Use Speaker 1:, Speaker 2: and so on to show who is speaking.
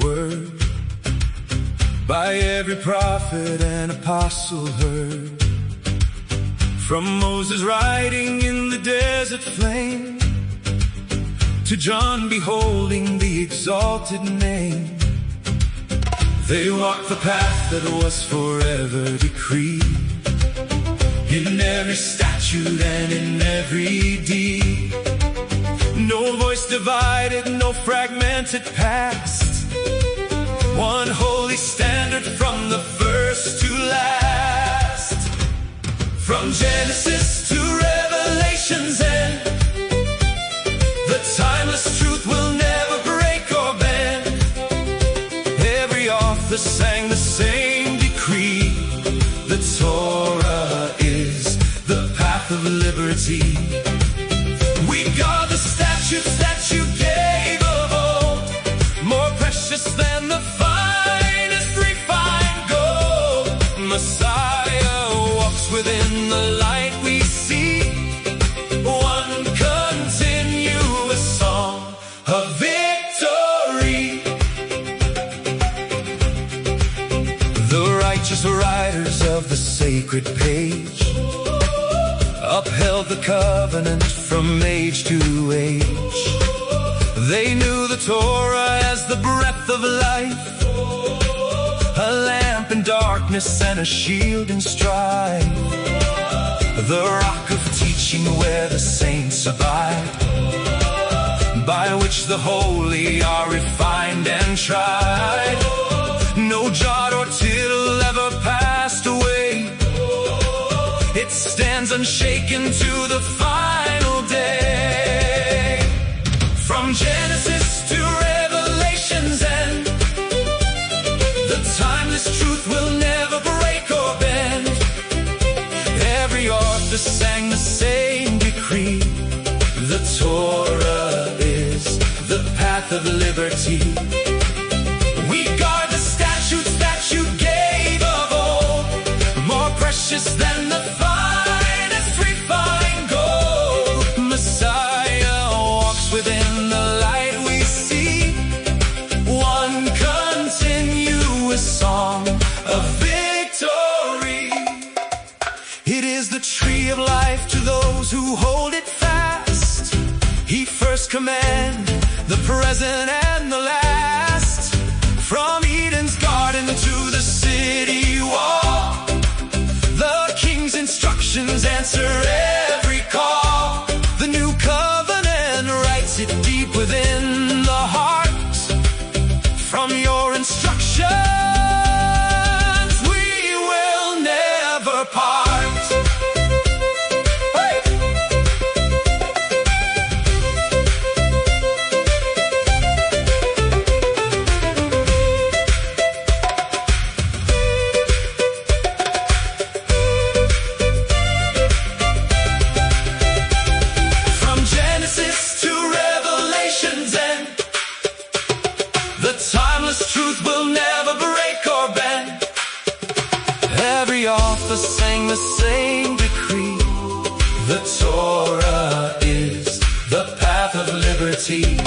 Speaker 1: word by every prophet and apostle heard. From Moses riding in the desert flame to John beholding the exalted name, they walked the path that was forever decreed, in every statute and in every deed. No voice divided, no fragmented past, one holy standard from the first to last. From Genesis to Revelation's end, the timeless truth will never break or bend. Every author sang the same decree: the Torah is the path of liberty. We guard the statutes that you gave of old, more precious than the finest refined gold. Messiah walks within the light we see, one continuous song of victory. The righteous writers of the sacred page upheld the covenant from age to age. They knew the Torah as the breath of life, a lamp in darkness and a shield in strife, the rock of teaching where the saints abide, by which the holy are refined and tried. No jot or tittle ever passed away, it stands unshaken to the final day. From Genesis to Revelation's end, the timeless truth will never break or bend. Every author sang the same decree: the Torah is the path of liberty. We guard the statutes that you gave of old, more precious than the finest refined gold. Messiah walks within the light we see, one continuous song of victory. It is the tree of life to those who hold it fast. He first command, the present and the last. From Eden's garden to the city wall, the King's instructions answer every call. The new covenant writes it deep within the heart. From your instructions we will never part. The timeless truth will never break or bend. Every author sang the same decree: the Torah is the path of liberty.